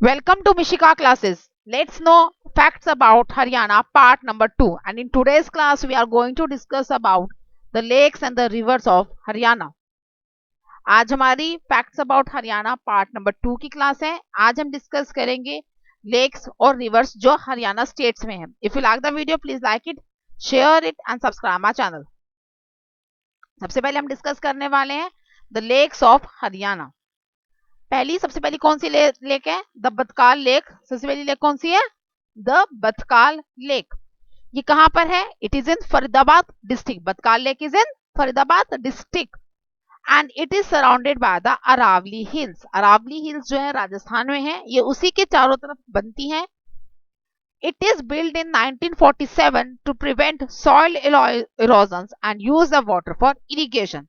Welcome to Mishika classes. Let's know facts about Haryana part number 2, and in today's class we are going to discuss about the lakes and the rivers of Haryana. आज हमारी facts about Haryana part number 2 की class है. आज हम discuss करेंगे lakes और reverse जो Haryana states में है. If you like the video please like it, share it and subscribe my channel. सबसे पहले हम डिस्कस करने वाले हैं द लेक्स ऑफ हरियाणा. सबसे पहली कौन सी लेक है? The Badkhal lake. सबसे पहली लेक कौन सी है? The Badkhal lake. ये कहां पर है? It is in Faridabad district. Badkhal lake is in Faridabad district and it is surrounded by the Aravalli hills. Aravalli hills जो है राजस्थान में है, ये उसी के चारों तरफ बनती है. It is build in 1947 to prevent soil erosion and use the water for irrigation.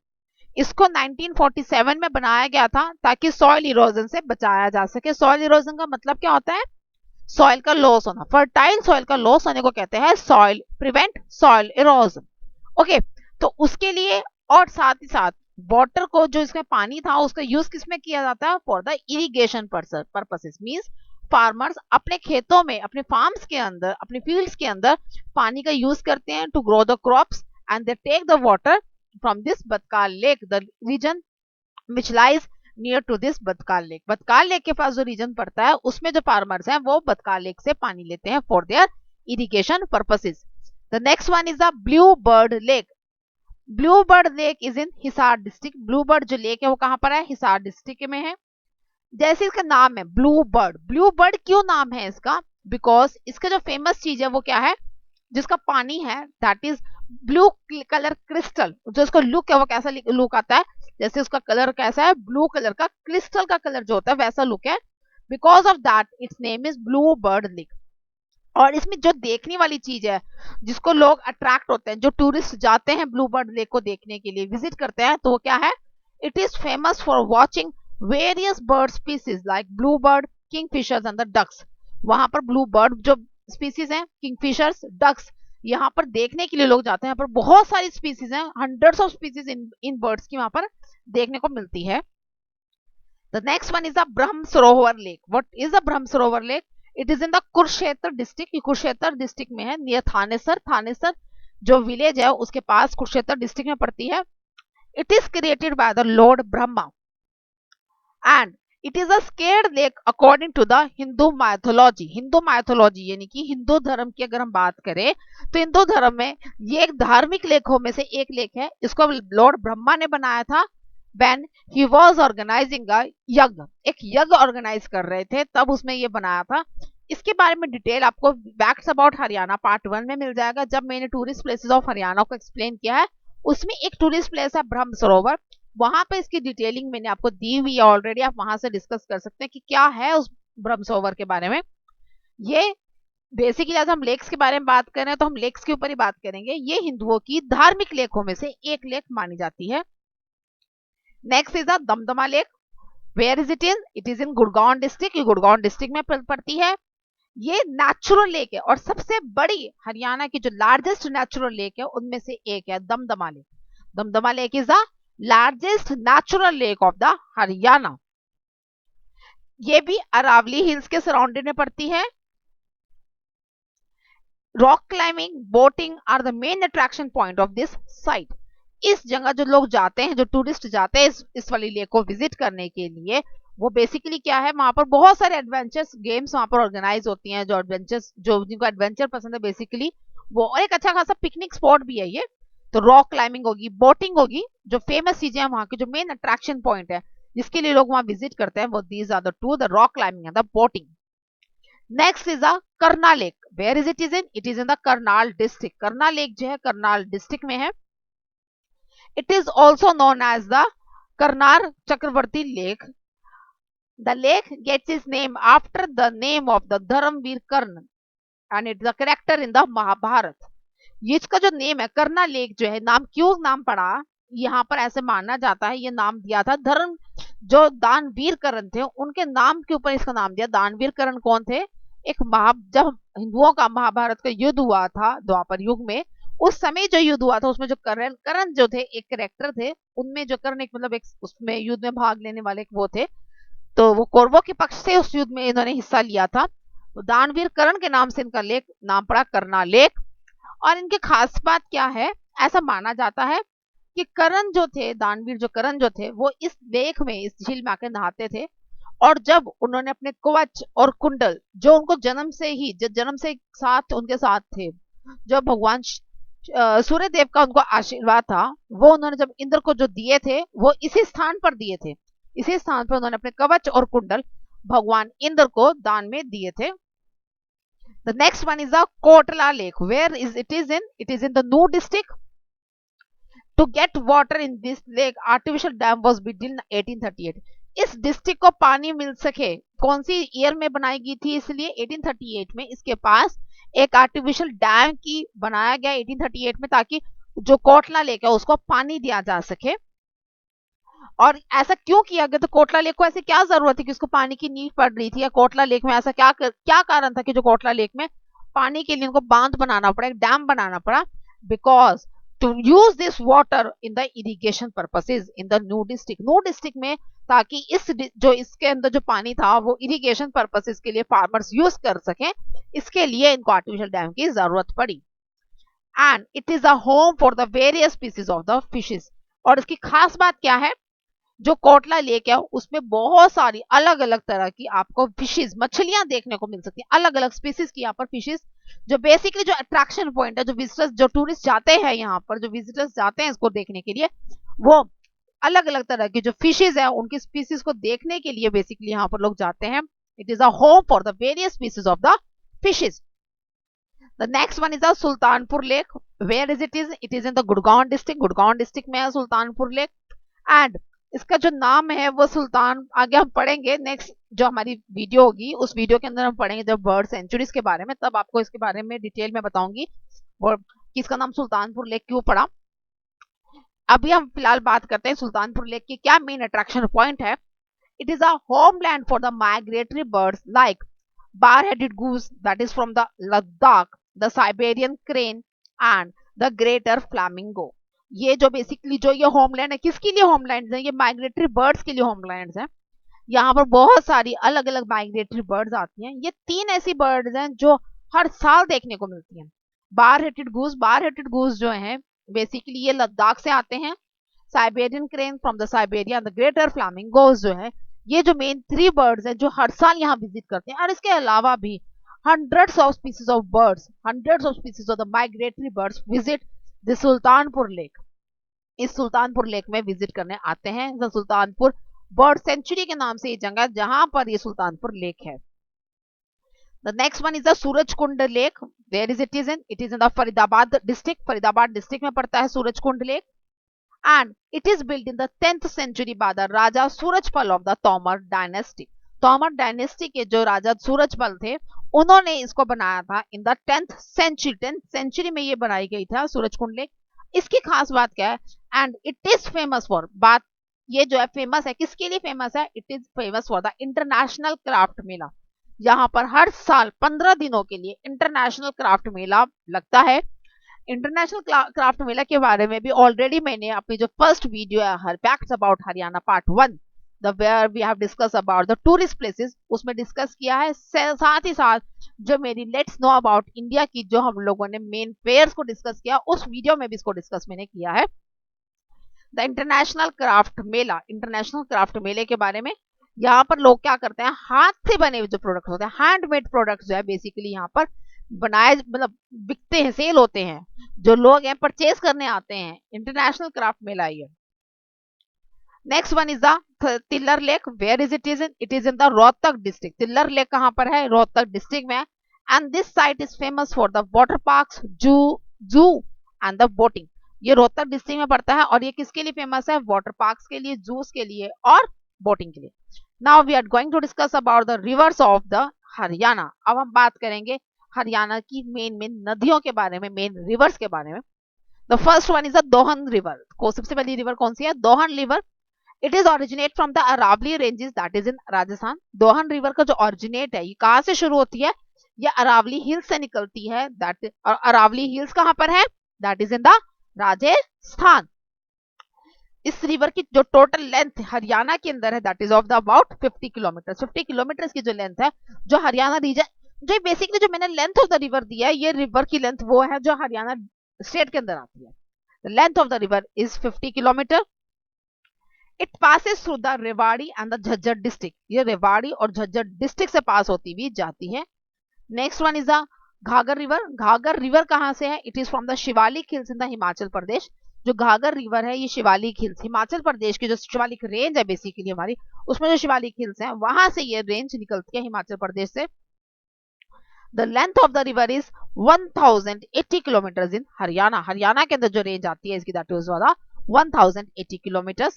इसको 1947 में बनाया गया था ताकि सॉइल इरोजन से बचाया जा सके. सॉइल इरोजन का मतलब क्या होता है? सॉइल का लॉस होना. फर्टाइल सॉइल का लॉस होने को कहते हैं soil prevent soil erosion. Okay, तो उसके लिए और साथ ही साथ वाटर को, जो इसका पानी था, उसका यूज किसमें किया जाता है? For the irrigation purposes. Means farmers अपने खेतों में, अपने फार्म्स के अंदर, अपने फील्ड्स के अंदर पानी का यूज करते हैं to grow the crops and they take the water from this Batkal Lake, the region which lies near to this Batkal Lake. Batkal Lake के पास जो रीजन पड़ता है उसमें जो फार्मर्स हैं वो बतकाल लेक से पानी लेते हैं for their irrigation purposes. The next one is the blue bird lake. Blue bird lake is in Hisar district. Blue bird जो लेक है वो कहां पर है? हिसार डिस्ट्रिक्ट में है. जैसे इसका नाम है ब्लू बर्ड. ब्लू बर्ड क्यों नाम है इसका? बिकॉज इसका जो फेमस चीज है वो क्या है? जिसका पानी है that is blue colour crystal. जो उसका लुक है वो कैसा लुक आता है? जैसे उसका कलर कैसा है? ब्लू कलर का, क्रिस्टल का कलर जो होता है वैसा लुक है. Because of that it's name is blue bird lake. और इसमें जो देखने वाली चीज है, जिसको लोग अट्रैक्ट होते हैं, जो टूरिस्ट जाते हैं ब्लू बर्ड लेक को देखने के लिए, विजिट करते हैं, तो वो क्या है? It is famous for watching various bird species like blue bird, kingfishers and the ducks. वहां पर ब्लू बर्ड जो स्पीसीज हैं, किंगफिशर्स, डक्स, यहाँ पर देखने के लिए लोग जाते हैं. यहाँ पर बहुत सारी स्पीसीज हैं, hundreds of species in birds की वहां पर देखने को मिलती है. The next one is the Brahma Sarovar lake. What is the Brahma Sarovar lake? It is in the Kurukshetra district. Kurukshetra district में है, नियर थानेसर. थानेसर जो विलेज है उसके पास कुरुक्षेत्र डिस्ट्रिक्ट में पड़ती है. It is created by the lord Brahma and it is a sacred lake according to the Hindu mythology. Hindu mythology यानी कि हिंदू धर्म की अगर हम बात करें तो हिंदू धर्म में ये एक धार्मिक लेखों में से एक लेख है. इसको लॉर्ड ब्रह्मा ने बनाया था when he was organizing a यज्ञ. एक यज्ञ ऑर्गेनाइज कर रहे थे तब उसमें ये बनाया था. इसके बारे में डिटेल आपको फैक्ट्स अबाउट हरियाणा पार्ट 1 में मिल जाएगा, जब मैंने टूरिस्ट प्लेसेस ऑफ हरियाणा को एक्सप्लेन किया है. उसमें एक टूरिस्ट प्लेस है ब्रह्म सरोवर. वहां पे इसकी डिटेलिंग मैंने आपको दी हुई है ऑलरेडी. आप वहां से डिस्कस कर सकते हैं कि क्या है उस ब्रह्म सरोवर के बारे में. ये बेसिकली आज हम लेक्स के बारे में बात कर रहे हैं तो हम लेक्स के ऊपर ही बात करेंगे. ये हिंदुओं की धार्मिक लेखों में से एक लेक मानी जाती है. Next is the Damdama lake. Where is it in? It is in Gurgaon district. ये गुड़गांव डिस्ट्रिक्ट में पड़ती है. ये नेचुरल लेक है और सबसे बड़ी हरियाणा की जो लार्जेस्ट नेचुरल लेक है उनमें से एक है Damdama lake. Damdama lake is the largest natural lake of the Haryana. ये भी अरावली हिल्स के सराउंडेड में पड़ती है. Rock climbing, boating are the main attraction point of this site. इस जगह जो लोग जाते हैं, जो टूरिस्ट जाते हैं इस वाली लेक को विजिट करने के लिए, वो बेसिकली क्या है, वहां पर बहुत सारे एडवेंचर्स गेम्स वहां पर ऑर्गेनाइज होती हैं. जो एडवेंचर्स, जो जिनको एडवेंचर पसंद है बेसिकली वो, और एक अच्छा खासा पिकनिक स्पॉट भी है ये. तो रॉक क्लाइंबिंग होगी, बोटिंग होगी, जो फेमस चीजें हैं वहां की, जो मेन अट्रैक्शन पॉइंट है जिसके लिए लोग वहां विजिट करते हैं, वो these are the two, the rock climbing and the boating. Next is the Karna lake. Where is it? Is in, it is in the Karnal district. Karna lake जो है करनाल डिस्ट्रिक्ट में है. It is also known as the Karnar Chakravarti Lake. The lake gets its name after the name of the Dharamveer Karna and it's a character in the Mahabharat. ये इसका जो name है करना lake जो है, नाम क्यों नाम पड़ा, यहाँ पर ऐसे माना जाता है ये नाम दिया था धर्म, जो दानवीर कर्ण थे उनके नाम के ऊपर इसका नाम दिया. दानवीर कर्ण कौन थे? एक जब हिंदुओं का महाभारत का युद्ध हुआ था द्वापर युग में, उस समय जो युद्ध हुआ था उसमें जो कर्ण कर्ण जो थे एक करेक्टर थे, उनमें जो कर्ण एक मतलब एक उसमें युद्ध में भाग लेने वाले एक वो थे. तो वो कौरवों के पक्ष से उस युद्ध में इन्होंने हिस्सा लिया था। तो दानवीर कर्ण के नाम से इनका लेख नाम पड़ा करना लेख। और इनकी खास बात क्या है, ऐसा माना जाता है कि कर्ण जो थे, दानवीर जो कर्ण जो थे, वो इस लेख में, इस झील में आकर नहाते थे। और जब उन्होंने अपने कवच और कुंडल, जो उनको जन्म से ही, जन्म से साथ उनके साथ थे, जो भगवान सूर्य देव का उनको आशीर्वाद था, वो उन्होंने जब इंद्र को जो दिए थे, वो इसी स्थान पर दिए थे। इसी स्थान पर उन्होंने अपने कवच और कुंडल भगवान इंद्र को दान में दिए थे। The next one is the Kotla Lake. Where is it is in? It is in the Nuh district. To get water in this lake, artificial dam was built in 1838. इस डिस्ट्रिक्ट को पानी मिल सके, कौन सी ईयर में बनाई गई थी, इसलिए 1838 में इसके पास एक आर्टिफिशियल डैम की बनाया गया 1838 में, ताकि जो कोटला लेक है उसको पानी दिया जा सके। और ऐसा क्यों किया गया? तो कोटला लेक को ऐसे क्या जरूरत थी कि उसको पानी की नीड पड़ रही थी, या कोटला लेक में ऐसा क्या कारण था कि जो कोटला लेक में पानी के लिए उनको बांध बनाना पड़ा, एक डैम बनाना पड़ा? Because to use this water in the irrigation purposes in the new district, new district में, ताकि जो इसके अंदर जो पानी था वो इरिगेशन पर्पसेज के लिए फार्मर्स यूज कर सके, इसके लिए इनको आर्टिफिशियल डैम की जरूरत पड़ी। And it is a home for the various species of the fishes. और इसकी खास बात क्या है, जो कोटला लेक है उसमें बहुत सारी अलग अलग तरह की आपको फिशेज, मछलियां देखने को मिल सकती है, अलग अलग स्पीसीज की यहाँ पर फिशेज, जो बेसिकली जो अट्रैक्शन पॉइंट है, जो विजिटर्स, जो टूरिस्ट जाते हैं यहाँ पर, जो विजिटर्स जाते हैं इसको देखने के लिए, वो अलग अलग तरह की जो फिशेज है उनकी स्पीसीज को देखने के लिए बेसिकली यहाँ पर लोग जाते हैं। It is a home for the various species of the fishes. The next one is the Sultanpur Lake. Where is it? It is in the Gurgaon district. Gurgaon district में है सुल्तानपुर लेक। एंड इसका जो नाम है वो सुल्तान, आगे हम पढ़ेंगे, नेक्स्ट जो हमारी वीडियो होगी उस वीडियो के अंदर हम पढ़ेंगे जब बर्ड सेंचुरीज के बारे में, तब आपको इसके बारे में डिटेल में बताऊंगी और कि इसका नाम सुल्तानपुर लेक क्यों पड़ा। अभी हम फिलहाल बात करते हैं सुल्तानपुर लेक की क्या मेन अट्रैक्शन पॉइंट है। It is a homeland for the migratory birds like bar-headed goose that is from the Ladakh, the Siberian crane and the greater flamingo। ये जो बेसिकली जो ये होमलैंड है, किसके लिए होमलैंड है? ये माइग्रेटरी बर्ड्स के लिए होमलैंड है। यहाँ पर बहुत सारी अलग अलग माइग्रेटरी बर्ड्स आती हैं। ये 3 ऐसी बर्ड्स हैं जो हर साल देखने को मिलती हैं। बार हेडेड गूस जो है बेसिकली ये लद्दाख से आते हैं, Siberian crane from the Siberia, the greater flamingos जो है, ये जो मेन 3 बर्ड्स हैं जो हर साल यहाँ विजिट करते हैं। और इसके अलावा भी hundreds of species of birds, hundreds of species of the migratory birds visit the Sultanpur lake. इस सुल्तानपुर लेक में विजिट करने आते हैं। द सुल्तानपुर बर्ड सेंचुरी के नाम से ये जगह जहां पर ये सुल्तानपुर लेक है। The next one is the Surajkund lake. Where is it? It is in the Faridabad district. Faridabad district में पड़ता है Surajkund lake. And it is built in the 10th century by the Raja Surajpal of the Tomar dynasty. Tomar dynasty के जो राजा सूरजपल थे उन्होंने इसको बनाया था in the 10th century। 10th century में ये बनाई गई था सूरजकुंड लेक। इसकी खास बात क्या है? And it is famous for, बात ये जो है फेमस है, किसके लिए फेमस है? It is famous for the international craft Mela. यहाँ पर हर साल 15 दिनों के लिए इंटरनेशनल क्राफ्ट मेला लगता है। इंटरनेशनल क्राफ्ट मेला के बारे में भी ऑलरेडी मैंने अपनी जो फर्स्ट वीडियो है हर facts about Haryana part 1, the where we have discuss about the tourist places, उसमें डिस्कस किया है। साथ ही साथ जो मेरी लेट्स नो अबाउट इंडिया की जो हम लोगों ने मेन फेयर्स को डिस्कस किया, उस वीडियो में भी इसको डिस्कस मैंने किया है। The international craft Mela, international craft मेले के बारे में, यहाँ पर लोग क्या करते हैं, हाथ से बने हुए जो प्रोडक्ट होते हैं, हैंडमेड प्रोडक्ट्स जो है बेसिकली यहाँ पर बनाए, मतलब बिकते हैं, सेल होते हैं, जो लोग हैं परचेज करने आते हैं। इंटरनेशनल क्राफ्ट मेला ये। Next one is the Tilyar lake. Where is it is in the Rohtak district. Tilyar lake कहाँ पर है? रोहतक डिस्ट्रिक्ट में। And this site is famous for the water parks, zoo and the boating. ये रोहतक डिस्ट्रिक्ट में पड़ता है और ये किसके लिए फेमस है? वाटर पार्क्स के लिए, जूस के लिए और बोटिंग के लिए। Now we are going to discuss about the rivers of the Haryana. अब हम बात करेंगे हरियाणा की मेन नदियों के बारे में, मेन रिवर्स के बारे में। The first one is the Dohan river. को सबसे पहली रिवर कौन सी है? Dohan river. It is originate from the Aravalli ranges that is in Rajasthan. Dohan river का जो ऑरिजिनेट है ये कहां से शुरू होती है? ये अरावली हिल्स से निकलती है। दैट, और अरावली हिल्स कहां पर है? That is in the Rajasthan. इस रिवर की जो टोटल लेंथ हरियाणा के अंदर है that is of the about 50 kilometre. 50 kilometre की जो लेंथ है जो हरियाणा रीजन, जो बेसिकली जो मैंने लेंथ ऑफ द रिवर दिया है, ये रिवर की लेंथ वो है जो हरियाणा स्टेट के अंदर आती है। The length of the river is 50 kilometre. It passes through the Rewari and the Jhajjar district. ये रेवाड़ी और झज्जर डिस्ट्रिक्ट से पास होती हुई जाती है। Next one is the Ghaggar river. Ghaggar river कहां से है? It is from the Shivalik hills in the Himachal Pradesh. जो घाघर रिवर है ये शिवालिक हिल्स, हिमाचल प्रदेश की जो शिवालिक रेंज है बेसिकली हमारी, उसमें जो शिवालिक हिल्स है वहां से ये रेंज निकलती है हिमाचल प्रदेश से। The length of the river is 1080 kilometre in Haryana. Haryana के अंदर जो रेंज आती है इसकी दैट इज 1080 किलोमीटर।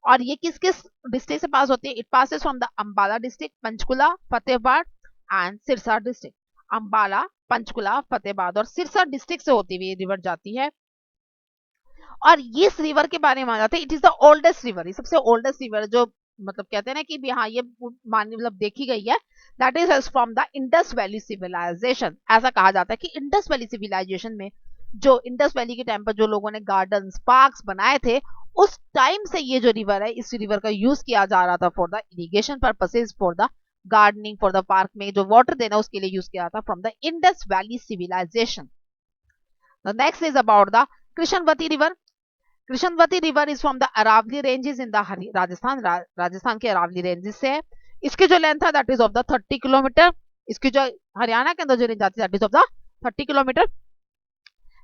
और ये किस किस डिस्ट्रिक्ट से पास होती है? It passes from the Ambala district, Panchkula, Fatehabad and Sirsa district. Ambala, Panchkula, Fatehabad और सिरसा डिस्ट्रिक्ट से होती हुई रिवर जाती है। और इस रिवर के बारे में माना जाता है it is the oldest river. ये सबसे ओल्डेस्ट रिवर जो मतलब कहते हैं ना कि हाँ ये मानी मतलब देखी गई है, that is from the Indus valley civilisation. ऐसा कहा जाता है कि इंडस वैली सिविलाइजेशन में जो इंडस वैली के टाइम पर जो लोगों ने गार्डन्स, पार्क्स बनाए थे, उस टाइम से ये जो रिवर है इस रिवर का यूज किया जा रहा था for the irrigation purposes, for the gardening, for the park में जो वाटर देना उसके लिए यूज किया था from the Indus valley civilisation. The next is about the Krishnavati river. Krishnavati river is from the Aravalli ranges in the Rajasthan. Rajasthan के अरावली रेंजेस से है। इसकी जो लेंथ है that is of the 30 kilometre. इसकी जो हरियाणा के अंदर जो रेंज आती है that is of the 30 kilometre.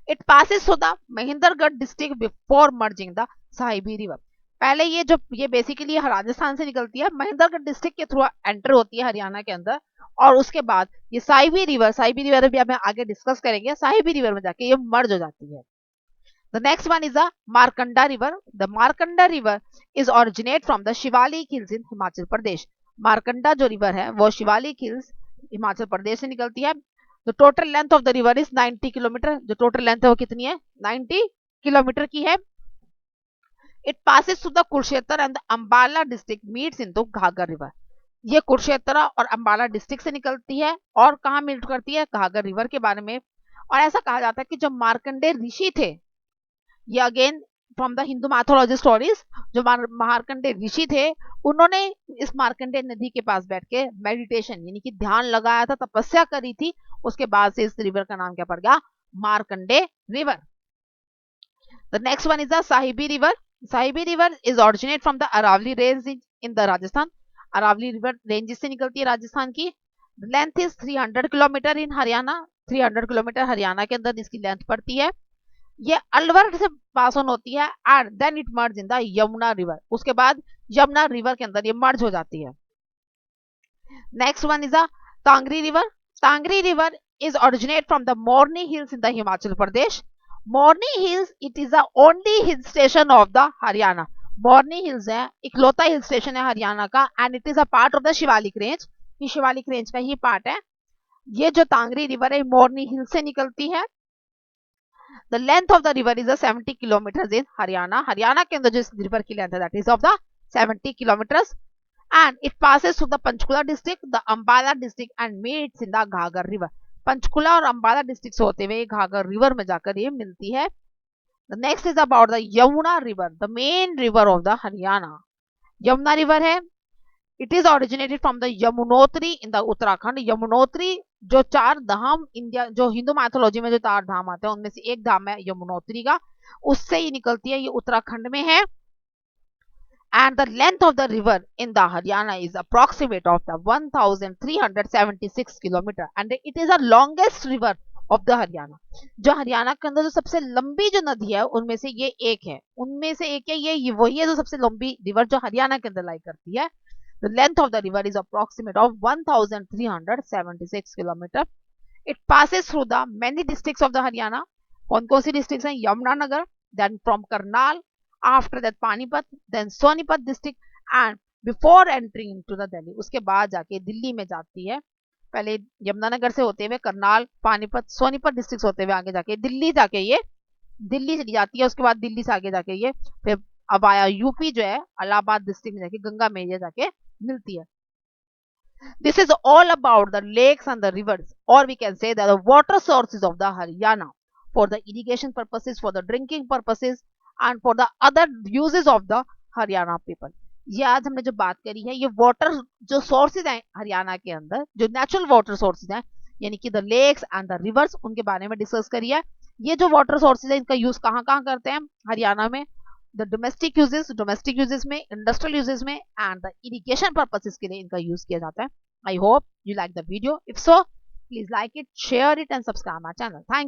It passes through the Mahendragarh district before merging the Sahibi river. पहले ये बेसिकली राजस्थान से निकलती है, महेंद्रगढ़ डिस्ट्रिक्ट के थ्रू एंटर होती है हरियाणा के अंदर, और उसके बाद ये साहिबी रिवर भी हम आगे डिस्कस करेंगे, साहिबी रिवर में जाके ये मर्ज हो जाती है। The next one is the Markanda River. The Markanda River is originate from the Shivalik Hills in Himachal Pradesh. Markanda जो रिवर है वो शिवालिक हिल्स हिमाचल प्रदेश से निकलती है। The total length of the river is 90 kilometre. जो टोटल लेंथ है वो कितनी है? 90 किलोमीटर की है। It passes through the Kurukshetra and the Ambala district meets into घाघर river. ये कुरुक्षेत्र और अंबाला डिस्ट्रिक्ट से निकलती है और कहाँ मीट करती है? घाघर रिवर के बारे में। और ऐसा कहा जाता है कि जो मार्कंडे ऋषि थे, ये again from the Hindu mythology stories, जो मार्कंडे ऋषि थे उन्होंने इस मार्कंडे नदी के पास बैठ के मेडिटेशन यानी कि ध्यान लगाया था, तपस्या करी थी। उसके बाद से इस रिवर का नाम क्या पड़ गया? Markande river. The next one is the Sahibi river. Sahibi river is originate from the Aravalli range in the Rajasthan. Aravalli river range से निकलती है राजस्थान की। Length is 300 kilometre in Haryana. 300 kilometre Haryana के अंदर इसकी लेंथ पड़ती है। ये अलवर से पास ऑन होती है and then it merge in the Yamuna river. उसके बाद यमुना रिवर के अंदर ये मर्ज हो जाती है। Next one is the Tangri river. Tangri river is originate from the Morni hills in the Himachal Pradesh. Morni hills it is the only hill station of the Haryana. Morni hills है इकलौता हिल स्टेशन है हरियाणा का and it is a part of the Shivalik range. ये Shivalik range का ही part है। ये जो तांगरी river है मोरनी हिल से निकलती है। The length of the river is 70 kilometers in Haryana. Haryana के अंदर जो इस रिवर की लेंथ है that is of the 70 kilometers and it passes through the Panchkula district, the Ambala district and meets in the Ghaggar river. Panchkula और Ambala district से होते हुए घाघर रिवर में जाकर ये मिलती है। The next is about the Yamuna river, the main river of the Haryana. Yamuna river है, it is originated from the Yamunotri in the Uttarakhand. Yamunotri जो चार धाम इंडिया जो हिंदू मैथोलॉजी में जो चार धाम आते हैं उनमें से एक धाम है यमुनोत्री का, उससे ही निकलती है, ये उत्तराखंड में है। And the length of the river in the Haryana is approximate of the 1376 kilometre and it is the longest river of the Haryana. जो हरियाणा के अंदर जो सबसे लंबी जो नदी है उनमें से ये एक है, उनमें से एक है ये वही है जो सबसे लंबी रिवर जो हरियाणा के अंदर लाई करती है। The length of the river is approximate of 1376 kilometer. It passes through the many districts of the Haryana. कौन-कौन सी districts हैं? Yamunanagar, then from Karnal, after that Panipat, then Sonipat district and before entering into the Delhi. उसके बाद जाके दिल्ली में जाती है। पहले यमुनानगर से होते हुए करनाल, पानीपत, सोनीपत डिस्ट्रिक्ट होते हुए आगे जाके दिल्ली ये दिल्ली चली जाती है। उसके बाद दिल्ली से आगे जाके ये फिर अब आया यूपी जो है इलाहाबाद डिस्ट्रिक्ट में जाके गंगा में ये जाके मिलती है। This is all about the lakes and the rivers, or we can say that the water sources of the Haryana for the irrigation purposes, for the drinking purposes and for the other uses of the Haryana people. ये आज हमने जो बात करी है, ये water जो sources हैं हरियाणा के अंदर, जो नेचुरल वाटर सोर्सेज हैं, यानी कि the lakes and the rivers, उनके बारे में डिस्कस करी है. ये जो वाटर सोर्सेज है, इनका यूज कहाँ कहाँ करते हैं हरियाणा में? द डोमेस्टिक यूजेस में, इंडस्ट्रियल यूजेस में, एंड द इरिगेशन पर्पसेस के लिए इनका यूज किया जाता है. I hope you like the video. If so, please like it, share it, and subscribe my channel. Thank you.